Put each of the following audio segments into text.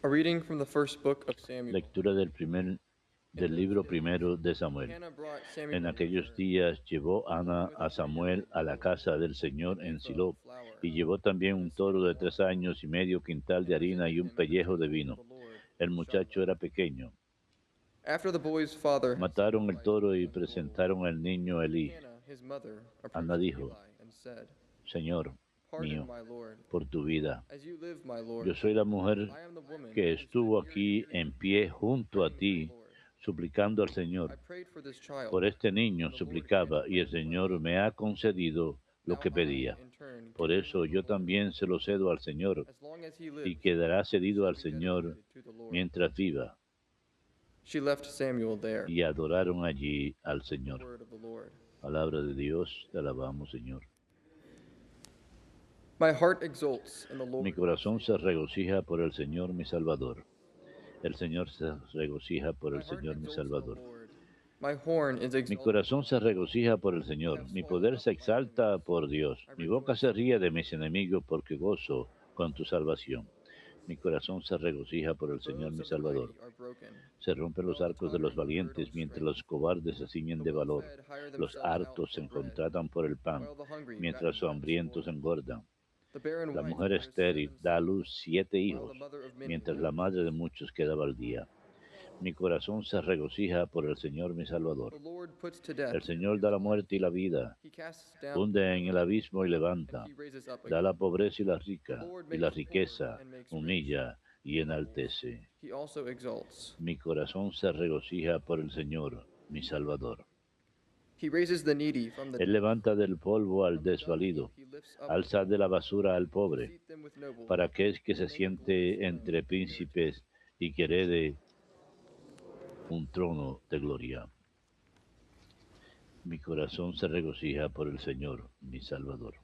A reading from the first book of Samuel. Lectura In del those libro days, primero de Samuel. Hannah brought En Samuel to aquellos her, días llevó and Ana with a a hin Samuel a la casa del an Señor en ephah of Silo, flour, y llevó también and a un skin toro of de wine, 3 años y medio, quintal de and harina presented y un him at the pellejo de temple of vino. the Lord El in muchacho Shiloh. era pequeño. After the boy's father had Mataron el sacrificed toro y the bull, presentaron al niño a Elí. Hannah, his mother, Ana approached dijo: Eli and said, Señor "Pardon, mío, my lord, por tu vida. as you live, my Yo lord. soy la mujer I am the woman que who stood estuvo near you aquí en pie junto a praying to the ti, Lord. suplicando al I Señor. prayed for this child, Por este niño and the Lord suplicaba, granted y my el Señor request. me ha concedido lo Now que I, pedía. in turn, Por give him eso to the yo Lord. también se lo cedo al Señor, As long as he y lives, quedará he cedido shall al be Señor dedicated to the Lord." mientras viva. She left Samuel there. Y adoraron allí al The Señor. word of the Lord. Palabra de Dios, te alabamos, Señor. My heart exults in the Mi Lord, my corazón se Savior. regocija por el Señor mi Salvador. El Señor se regocija por My el heart Señor mi exults in the Salvador. Lord. My horn is Mi exalted corazón se high. regocija por el I Señor. have Mi swallowed poder up se my enemies. exalta por Dios. I Mi boca rejoice se in the ríe de Lord. mis enemigos porque gozo con tu salvación. Mi corazón se regocija por The el Señor bows mi of the Salvador. mighty are broken, Se rompen and los all the arcos de los tottering are girt on valientes, mientras strength. los cobardes se ciñen The de valor. well-fed hire Los themselves out hartos for se bread, contratan por el pan, while the hungry mientras fatten los by the hambrientos spoil. engordan. The barren La wife mujer bears estéril 7 da a sons, luz 7 while the hijos, mother of many mientras la weeps. madre de muchos queda baldía. Mi corazón se regocija por el Señor mi The Salvador. Lord puts to death El Señor da fierce la lions. muerte y la vida, He casts down hunde en proud, el abismo y and levanta, he raises up da again. la pobreza The Lord y la makes poor riqueza, and makes rich. humilla y He humbles. enaltece. He also exalts. Mi corazón se regocija por el Señor, mi Salvador. He raises the needy from the Él dust. levanta del polvo al From the dung heap desvalido, he lifts up the alza de poor, la basura al to pobre, seat them with nobles, para que es que to se make a glorious siente throne entre their heritage. príncipes y que herede un trono de gloria. Mi corazón se regocija por el Señor, mi Salvador.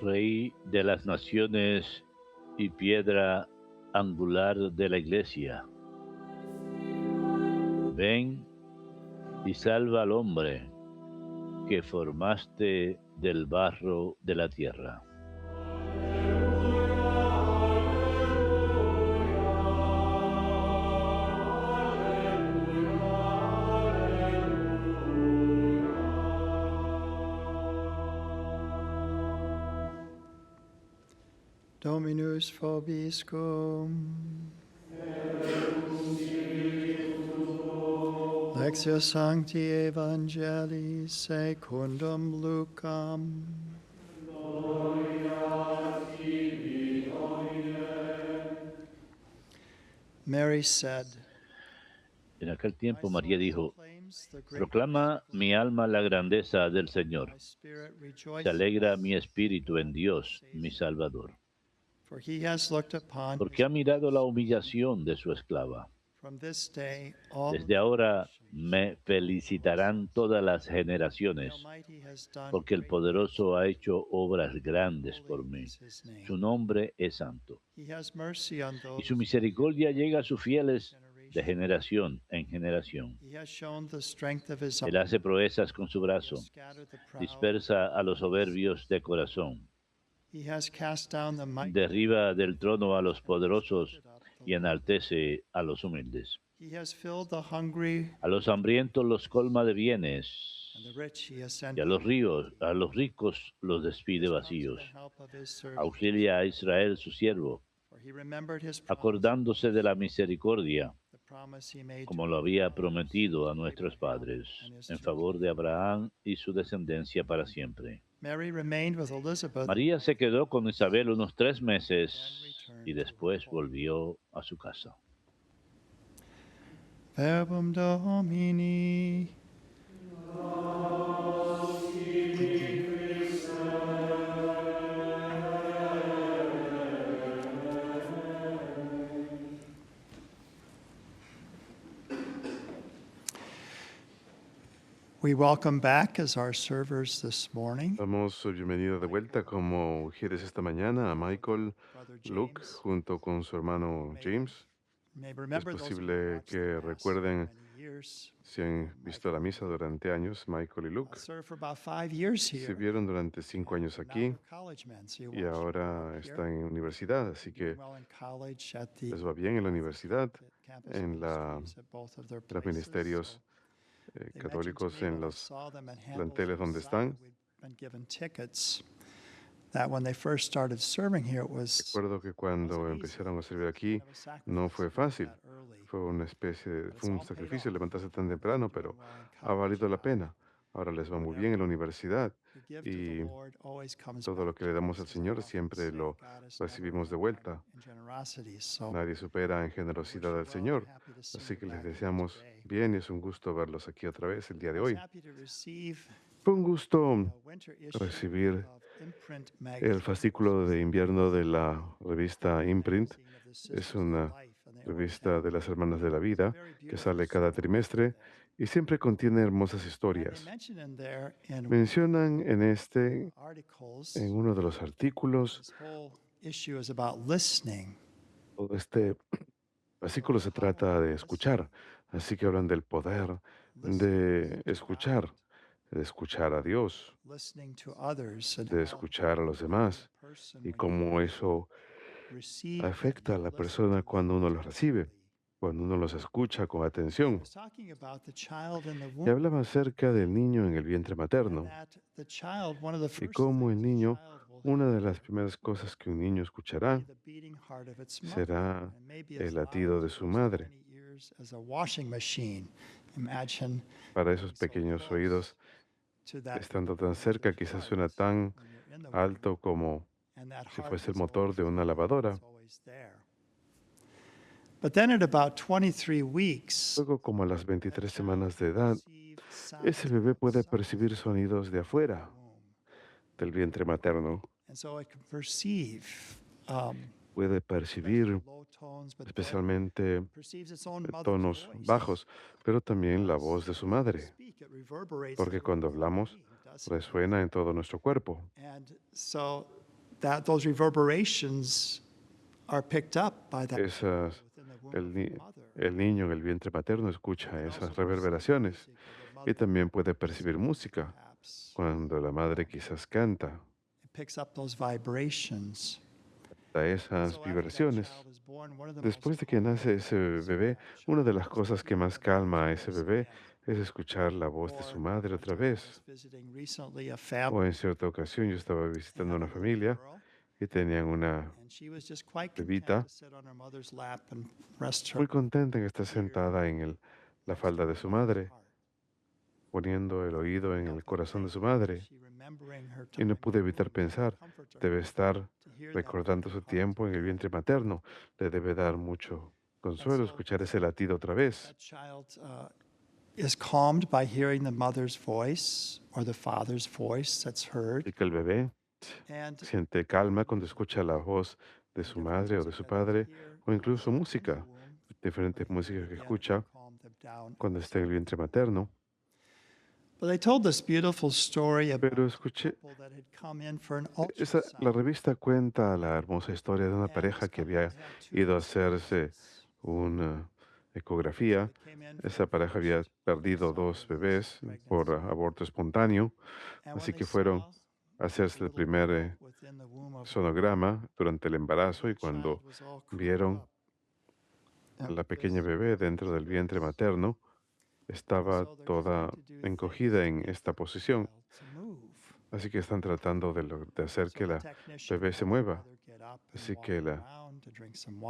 Rey de las naciones y piedra angular de la iglesia, ven y salva al hombre que formaste del barro de la tierra. Dominus vobiscum. Lectio Sancti Evangelii secundum Lucam. Mary said, En aquel "My tiempo María soul dijo: proclaims the greatness proclama of the mi Lord. alma la grandeza del Señor. My spirit Se alegra rejoices mi espíritu in en God my Dios, mi Savior, Salvador, for he has looked upon porque his ha mirado la affliction. humillación de su esclava. From this day all Desde ahora generations me will praise felicitarán us. todas las The generaciones, Almighty has done porque el great things poderoso for ha me. hecho obras grandes por Holy mí. is his Su name. nombre es santo, He has mercy on y su those who fear misericordia him llega a from sus fieles de generation to generación en generación. He has shown the strength of his Él arm. hace proezas con su He has brazo, scattered the proud dispersa a before los his soberbios de face. corazón, He has cast down the mighty from derriba del their trono a thrones los and has poderosos lifted up the y lowly. enaltece a los humildes. He has filled the hungry A los with good hambrientos los things, colma de bienes, and the rich he has y sent a los ríos, empty. a los ricos los He despide has come to vacíos. the help of his servant Auxilia a Israel, Israel su siervo, for he remembered his promise to acordándose de la Israel, misericordia, the promise he made to como lo our había fathers, prometido a to nuestros Abraham padres, and his en children favor de forever. Abraham y su descendencia para siempre. Mary remained with Elizabeth María se quedó con Isabel unos 3 meses and then y returned to her después home. volvió a su casa. Verbum Domini. We welcome back as our servers this morning, Damos bienvenida de vuelta como ujieres esta mañana a Michael Brother Luke James. junto con su hermano James. You may Es remember those of you who posible watched the que Mass for recuerden many years. si han visto la misa durante años, Michael y Luke. Served for about 5 years here. Sirvieron durante 5 años Now aquí they're college men, so you y watched them grow ahora up here. están en universidad, así Doing que well in college at the les va bien en la universidad, campus en ministries at both of their los places. ministerios So they mentioned to católicos me en when I los saw them at planteles donde Handels's están. we'd been given tickets, that when they first started serving here, it was Recuerdo que cuando empezaron a servir aquí no fue fácil. Fue una fue un sacrificio levantarse tan temprano, pero ha valido la pena. Ahora les va muy bien en la universidad y todo lo que le damos al Señor siempre lo recibimos de vuelta. Nadie supera en generosidad al Señor. Así que les deseamos bien y es un gusto verlos aquí otra vez el día de hoy. Fue un gusto recibir el fascículo de invierno de la revista Imprint. Es una revista de las Hermanas de la Vida que sale cada trimestre y siempre contiene hermosas historias. Mencionan en uno de los artículos, todo este fascículo se trata de escuchar, así que hablan del poder de escuchar a Dios, de escuchar a los demás y cómo eso afecta a la persona cuando uno los recibe, cuando uno los escucha con atención. Y hablaba acerca del niño en el vientre materno y cómo el niño, una de las primeras cosas que un niño escuchará será el latido de su madre. Para esos pequeños oídos, estando tan cerca, quizás suena tan alto como si fuese el motor de una lavadora. Luego, como a las 23 semanas de edad, ese bebé puede percibir sonidos de afuera del vientre materno. Puede percibir especialmente tonos bajos, pero también la voz de su madre, porque cuando hablamos resuena en todo nuestro cuerpo. El niño en el vientre materno escucha esas reverberaciones y también puede percibir música cuando la madre quizás canta a esas vibraciones. Después de que nace ese bebé, una de las cosas que más calma a ese bebé es escuchar la voz de su madre otra vez. O en cierta ocasión yo estaba visitando una familia y tenían una bebita muy contenta en estar sentada en la falda de su madre, poniendo el oído en el corazón de su madre. Y no pude evitar pensar, debe estar recordando su tiempo en el vientre materno. Le debe dar mucho consuelo escuchar ese latido otra vez. Y que el bebé siente calma cuando escucha la voz de su madre o de su padre, o incluso música, diferentes músicas que escucha cuando está en el vientre materno. Pero escuché, la revista cuenta la hermosa historia de una pareja que había ido a hacerse una ecografía. Esa pareja había perdido 2 bebés por aborto espontáneo, así que fueron a hacerse el primer sonograma durante el embarazo y cuando vieron a la pequeña bebé dentro del vientre materno, estaba toda encogida en esta posición. Así que están tratando de hacer que la bebé se mueva. Así que la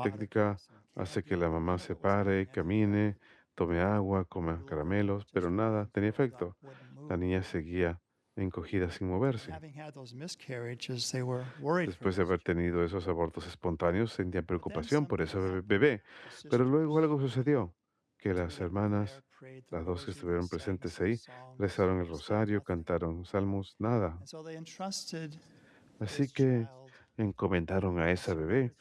técnica hace que la mamá se pare, camine, tome agua, coma caramelos, pero nada tenía efecto. La niña seguía encogida sin moverse. Después de haber tenido esos abortos espontáneos, sentían preocupación por ese bebé. Pero luego algo sucedió, que las hermanas, las 2 que estuvieron presentes ahí, rezaron el rosario, cantaron salmos, nada. Así que encomendaron a ese bebé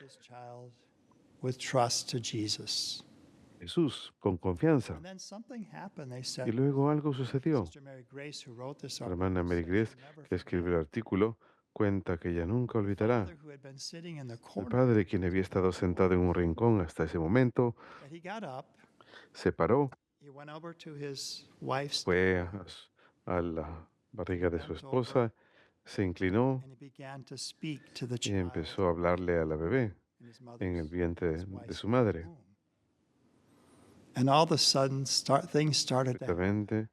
Jesús con confianza. And then something happened, they Y said. luego algo sucedió. Sister Mary Grace, who wrote this La article, hermana Mary said Grace, she'll never que escribió forget el artículo, cuenta que ella nunca the olvidará father who had been sitting in the el corner, padre, quien había estado sentado en un rincón hasta ese momento, that he got up, se paró, he went over to his wife's fue stomach, a la barriga de su bent over, esposa, se inclinó and he began to speak to the y child empezó a hablarle a la bebé in his en el mother's, vientre his de wife's su madre. womb. And all of a sudden, things started to happen. Perfectamente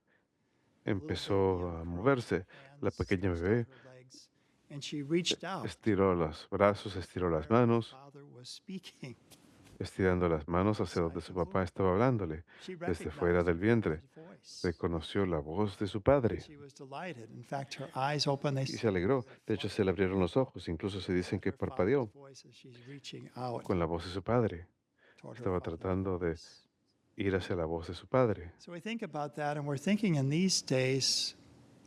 The little baby empezó a uncrossed moverse. her La hands, pequeña stretched out bebé her legs, and she reached out estiró los brazos, estiró las where her manos, father was speaking. estirando las manos hacia donde su papá estaba hablándole, She desde fuera recognized del her vientre. father's voice. Reconoció la voz de su padre She was delighted. In fact, her eyes opened. They y se said alegró. that De hecho, se le abrieron los ojos. Incluso se dicen que her father's parpadeó voice as she's reaching out con la voz de su padre. toward her Estaba father's tratando de voice. ir hacia la voz de su padre. So we think about that, and we're thinking in these days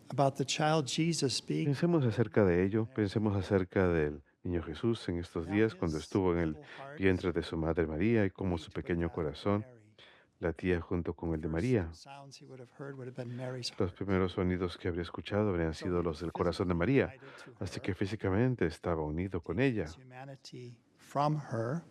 about the child Jesus being Pensemos acerca de ello, pensemos acerca del niño Jesús en estos how días cuando his estuvo en el little heart vientre de su madre María y cómo beat su with pequeño that of corazón Mary. latía junto con el The de first María. sounds he would have heard would have been Mary's Los heart. primeros sonidos que habría escuchado habrían So sido he los was del corazón de physically María, united to así her, que físicamente estaba unido con taking ella, his humanity from her,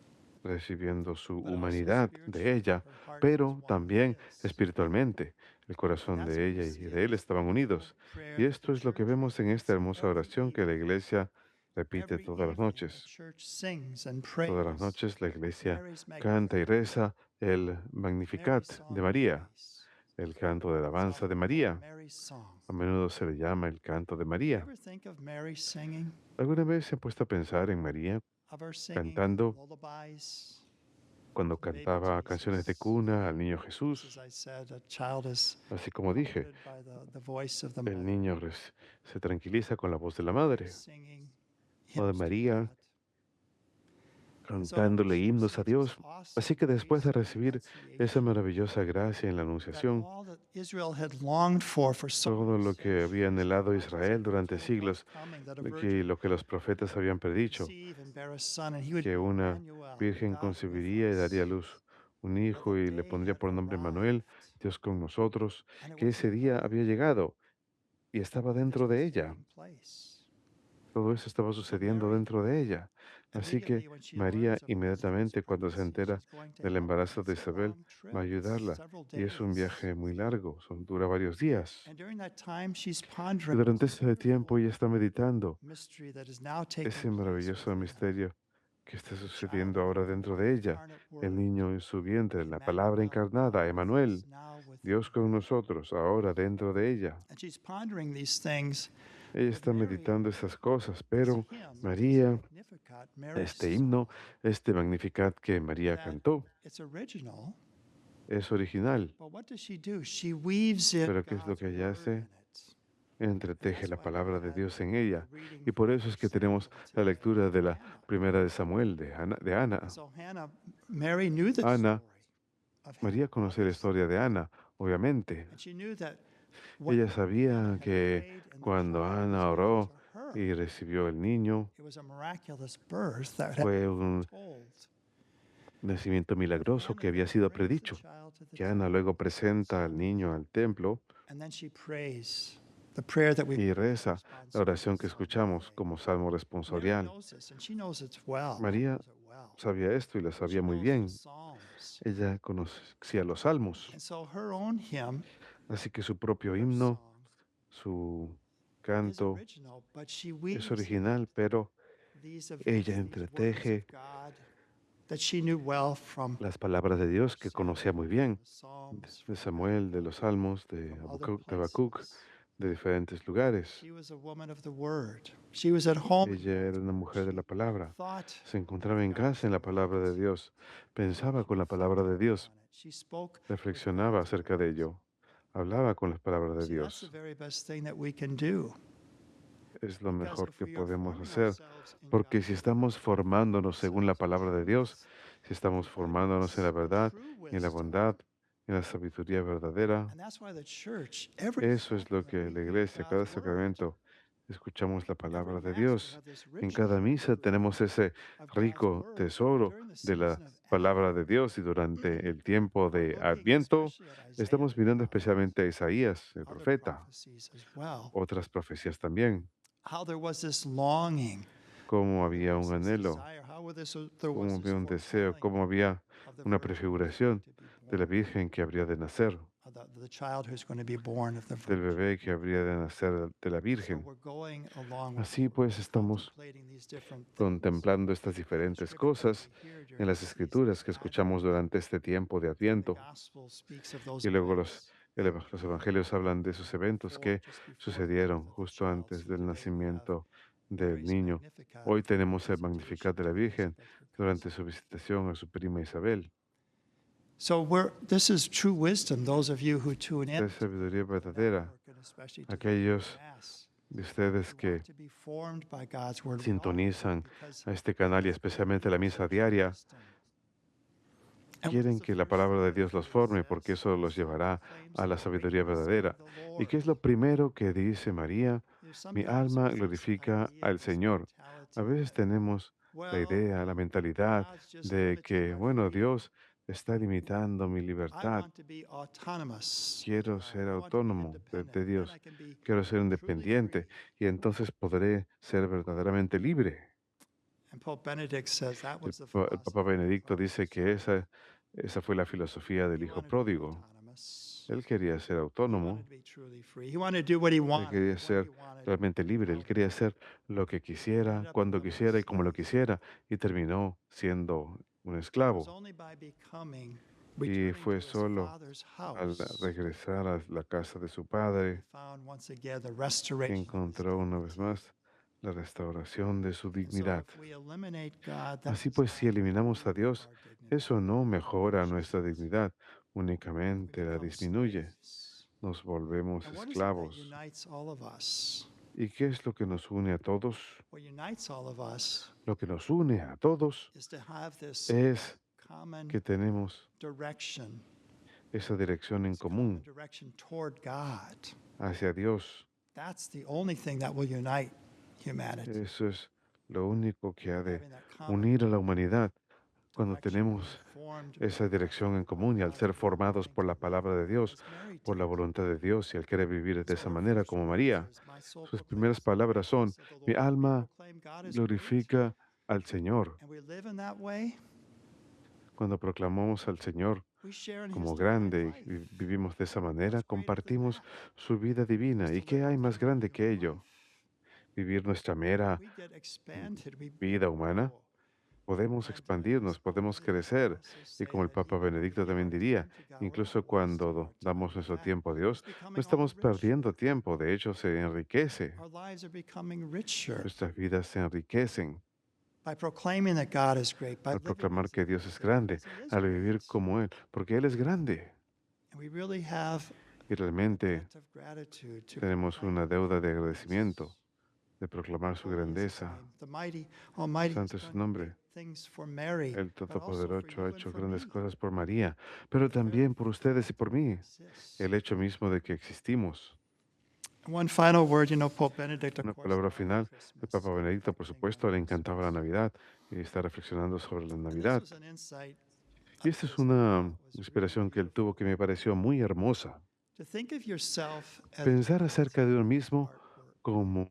recibiendo su but also humanidad de spiritually, ella, her heart was pero one también with his. espiritualmente. El corazón That's de what we ella y see in de él this estaban beautiful unidos. prayer Y that the esto es lo que church vemos en esta repeats hermosa every oración que la evening. iglesia repite Every todas las evening, the noches. church sings and Todas las prays noches la iglesia Mary's canta y Magnificat, reza el Magnificat Mary's de song of María, praise. el canto de It's alabanza de often called María. Mary's song. A menudo se le llama el canto de You María. ever think of Mary singing, ¿Alguna vez se ha puesto a pensar en María of her singing cantando lullabies, cuando the baby cantaba canciones de Jesus? cuna al niño Just Jesús? as I said, a child is Así como dije, comforted by the voice of the el mother, niño se tranquiliza con la voz de la madre singing o de hymns to María God. So cantándole she himnos a receives this Dios. awesome Así que después grace de in the recibir esa Annunciation maravillosa gracia en la that Anunciación, all that Israel had longed for so todo many lo que había centuries, anhelado the prophets Israel had durante foretold what's siglos, coming, that a lo virgin que los profetas habían would predicho, conceive and bear a son, and he would que be una Emmanuel, virgen God with concebiría y daría a us. luz un Well, the hijo y le day pondría had por nombre Manuel, arrived, Dios con nosotros, and it que was ese día here había llegado y estaba that this dentro de was ella. taking place. Todo eso estaba So sucediendo Mary, dentro de ella. Así que immediately when she María, learns of Elizabeth's inmediatamente cuando se pregnancy, entera she's going to del help her. embarazo de It's a Isabel, long trip. va a It's ayudarla. several Y es un days. viaje muy largo, dura varios días. And during that time, she's Y pondering durante this ese tiempo wonderful ella está meditando mystery that is now taking ese place maravilloso within her. misterio que está The child sucediendo of ahora God, dentro the de ella, incarnate el Word, niño en su vientre, la palabra Emmanuel, God encarnada, with us, Emanuel, now within Dios her. con nosotros, ahora dentro de ella. And she's pondering these things. Ella But está Mary, meditando esas cosas, this pero hymn, this María, Magnificat, Mary's este himno, song, este Magnificat que María that cantó, it's original. es original. But what does she do? She weaves in Pero ¿qué es lo God's que ella word in hace? it. And Entreteje that's la why we palabra de had Dios en the ella. reading Y por from eso es que tenemos Samuel la today, lectura de la Hannah. primera de Samuel, de Ana. And so Mary knew the Ana, story of María Hannah, conocía la obviously. historia de Ana, obviamente. And she knew that what Ella Hannah sabía had que prayed and the cuando child was Ana given oró to her, y recibió el niño, it was a miraculous birth that had fue been un foretold. nacimiento That milagroso Hannah que había then sido brings the predicho. child to the Que Ana temple, luego presenta al niño al templo and then she prays the prayer that we've y heard in reza la responsory oración que psalm escuchamos today. como salmo Mary responsorial. knows this, and she knows it well. María Knows it well. sabía esto y lo She sabía muy knows the bien. Psalms. Ella conocía los salmos. And so her own hymn, Así que su propio her himno, song, su is canto original, but she es weaves in original, pero these events, ella these words entreteje of God that she knew well from las palabras de Dios que conocía muy Samuel, bien, the Psalms, de from Samuel, de los salmos, de from other Habacuc, places. de diferentes lugares. She was a woman of the Word. She was at home in Ella God's era una Word. mujer de la She palabra. thought Se encontraba of en God's casa en la palabra de Word. Dios. Pensaba con la palabra de Dios. On it. She spoke with Reflexionaba God's acerca de words. ello. Hablaba con las palabras de See, that's the Dios. very best thing that we can do. Es lo Because mejor if que we are podemos forming hacer. ourselves in Porque God's si Word, estamos formándonos según la ourselves in palabra de Dios, truth, si estamos in formándonos en la goodness, in verdad, true en la wisdom. bondad, en la sabiduría verdadera, And that's why the church, every eso es lo sacrament, que we la read iglesia, cada God's Word. sacramento, escuchamos la Every palabra de mass, we Dios. have this En rich cada misa treasure tenemos ese of God's rico word. And tesoro during the de la season of palabra de Advent, Dios y durante el tiempo we're de looking Adviento especially at Isaiah estamos the mirando prophet, especialmente a Isaías, el other profeta, prophecies as well, otras profecías también, how there was this longing, cómo there había was un this anhelo, desire, there was cómo this había un deseo, foretelling cómo había of the una virgin who's going prefiguración to be de la born, Virgen que habría de nacer, of the child who's going to be born of the del virgin. bebé que habría de nacer de la So Virgen. we're going along with Así it. We're pues, estamos contemplating these different things contemplando estas in the diferentes scripture that cosas we hear en during the las season of escrituras que escuchamos Advent. durante este tiempo de And the Adviento. gospel speaks of those Y luego events los evangelios hablan de esos eventos que just before the birth sucedieron of the justo child. antes So del today we have nacimiento del Mary's niño. Magnificat Hoy for her tenemos el Magnificat visitation de to la Virgen Elizabeth, her durante cousin. su visitación a su prima Isabel. So this is true wisdom. Those of you who tune in Es sabiduría to the verdadera. network and especially to the Aquellos Mass, de ustedes we que want to be formed by God's word. We all sintonizan do, because a este canal y God's word especialmente la gives misa us diaria, wisdom. And what is quieren the que la first palabra thing de that Dios los Maria forme porque says? eso My los soul llevará proclaims a la the sabiduría greatness of verdadera. the ¿Y qué Lord. es lo primero que dice María? There's Mi sometimes alma there's this glorifica idea, al this Señor. A mentality veces that, tenemos la well, idea, la mentalidad God's just de limiting que, my bueno, freedom. Dios está limitando mi I libertad. want to be autonomous with Quiero God. ser I want to be autónomo independent. de And then I Dios. can be Quiero ser truly independiente free. y entonces podré ser verdaderamente libre. And Pope Benedict says that El, was the el Papa philosophy of the Benedicto dice prodigal que son. esa fue la filosofía del He hijo wanted to be pródigo. autonomous. Él quería ser He wanted autónomo. to be truly free. He wanted to do what he Él wanted, quería when he ser wanted, realmente libre. how Él he quería wanted. hacer lo que And ended quisiera, up cuando becoming a quisiera y como lo slave. quisiera. Y terminó siendo un And it was esclavo. only by Y returning fue to his solo father's al house, regresar a la casa de su that he padre found once again the que restoration of his encontró una vez dignity. más la restauración de su And so dignidad. if we eliminate God, that Así does pues, not si eliminamos a remove Dios, our dignity. eso no It mejora diminishes nuestra us. dignidad, We únicamente la become disminuye. slaves. Nos volvemos And what is it that esclavos. unites all of us? ¿Y qué es lo que nos une a todos? What unites all of us Lo que nos une a todos is to have this es common que tenemos direction, esa dirección en this common común direction toward God. hacia Dios. That's the only thing that will unite humanity. Eso es lo único que ha de Having that common unir a la humanidad cuando direction, being tenemos formed esa dirección en by común y al God's ser word formados according por to la the will palabra de of God, Dios, as Mary por la did. voluntad de Dios y al querer vivir de So esa her manera first como words María. is, "My soul Sus primeras proclaims the palabras son, greatness of the mi Lord." We alma proclaim God is great, glorifica al Señor. and we live in that way. Cuando proclamamos al Señor We share in His como divine grande y life. vivimos de esa manera, What's greater than compartimos that? su vida divina. Is ¿Y to live qué hay our más pure grande que human ello? life. Vivir nuestra mera We get expanded. We vida humana. grow. Podemos And expandirnos, as Pope podemos Benedict crecer. would also Y say como el that Papa even when we Benedicto give también our diría, time to God, we're incluso not wasting cuando our time. damos In nuestro fact, tiempo a Dios, it's no becoming all the estamos perdiendo richer. tiempo, de hecho se enriquece. Our lives are becoming richer Nuestras vidas se enriquecen by proclaiming that God is great, by al living proclamar as que if Dios He's es great, grande, because He is al vivir great. como Él, porque Él es grande. And we really have Y a realmente debt of gratitude to tenemos proclaim una His deuda de greatness. agradecimiento, de proclamar su Holy is His grandeza. name. The mighty, Almighty has Santo es su done great nombre. things for Mary, El but also for Todopoderoso ha you and hecho for grandes me. cosas por María, pero The very también por ustedes y fact por that we mí. exist. El hecho mismo de que existimos. One final word, Pope Benedict, of Una course, palabra loved final. El Christmas, Papa Benedicto, por reflecting supuesto, on le encantaba la Christmas. Navidad y está reflexionando sobre la And this Navidad. was an insight Y of esta es his that I una thought was really inspiración que él tuvo que beautiful. me pareció muy hermosa. To think of yourself as Pensar God's acerca de uno mismo artwork. como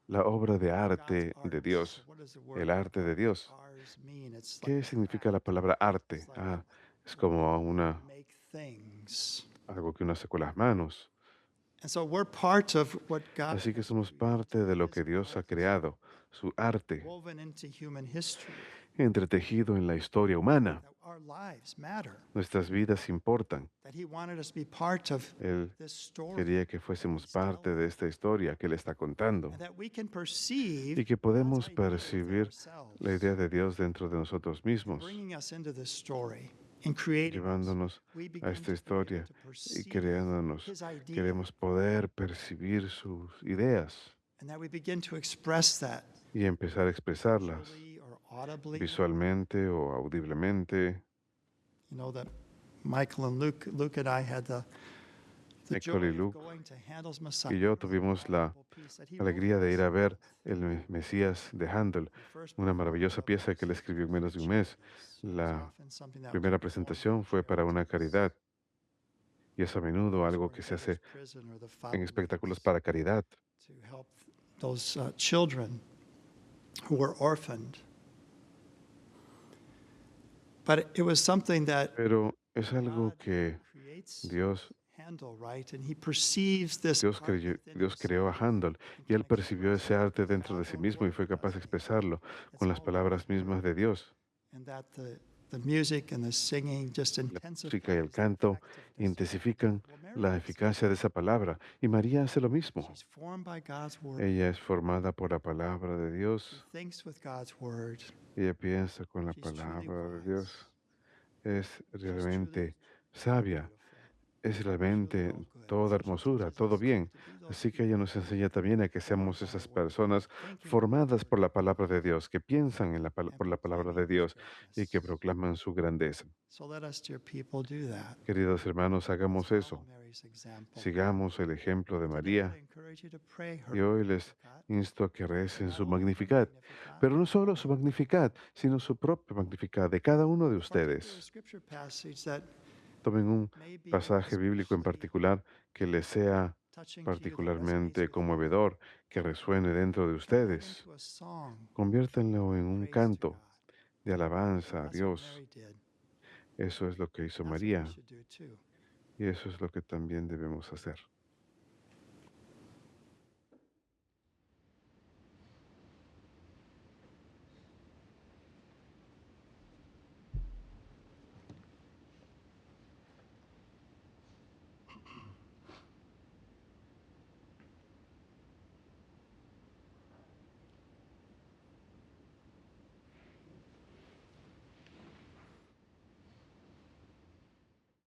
la obra de God's arte de art. So Dios, what does the el word arte de Dios. ars mean? It's like ¿Qué a significa la craft. palabra It's arte? like Es the way como you make things. algo que uno hace con las manos. And so we're part of what God Así que has somos created, parte de lo His que Dios ha art, creado, su arte, woven into human history, entretejido en la historia humana. that our lives matter, Nuestras vidas importan. that He wanted us to be part of Él this story, quería que fuésemos parte de esta historia que Él está contando and that we can perceive y que God's podemos idea within percibir ourselves, la idea de Dios dentro de nosotros and mismos, bringing us into this story, in creating us. llevándonos We a begin esta to be able historia to y perceive creándonos. His idea, Queremos poder percibir sus ideas and that we begin to express that y empezar a expresarlas visually or audibly. visualmente o audiblemente. That Michael and Luke and I had the The Michael y joy of Luke going to Handel's Messiah y yo was a tuvimos la remarkable piece that he wrote alegría de ir a himself. ver el Mesías de Handel, He first una performed maravillosa it pieza que él overseas escribió en for menos de un mes. charities. It was La often something that was primera performed for presentación fue para una charities. caridad y es a menudo Those algo were que in se Hitler's hace prison or the en espectáculos fountains para caridad. to help those children who were orphaned. But it was something that Pero es algo God que creates Dios, Handel, right? And he perceives this art within Dios creó a himself Handel and y can él percibió express ese it arte with dentro de God's sí own mismo y word, fue capaz de doesn't he? expresarlo It's con las all God's palabras mismas word. de Dios. And that the music and the singing just La música y el intensifies the canto effectiveness of that word. intensifican Well, Mary la is the eficacia de same. esa palabra y María hace lo mismo. She's formed by God's word. Ella es formada por la palabra de She Dios. thinks with God's word. Ella piensa con la She's truly palabra de wise. Dios. Es She's truly realmente sabia. beautiful. Es Truly realmente all good. toda So she hermosura, teaches todo us bien. to be those Así que ella people nos enseña también a que formed seamos by the esas word, personas thinking with the formadas por word la of palabra God de Dios, que piensan and por la palabra de proclaiming his Dios y que greatness. proclaman su grandeza. So let us, dear people, do that. Queridos hermanos, Let's hagamos follow eso. Mary's example. Sigamos el ejemplo de Today, I'd María encourage you to pray her y hoy les Magnificat, insto a que but recen not su only her Magnificat, Magnificat, pero no but all solo of su them. Magnificat, sino su propio Magnificat de cada uno de A particular ustedes. scripture passage that Tomen un may be pasaje bíblico en especially particular que les sea touching to you, that resonates particularmente with you. conmovedor, que resuene dentro de Turn that ustedes. into a song Conviértanlo en of un praise to canto God. de alabanza a That's what Dios. Mary did. Eso es lo que hizo That's what we María should do too. y eso es lo que también debemos hacer.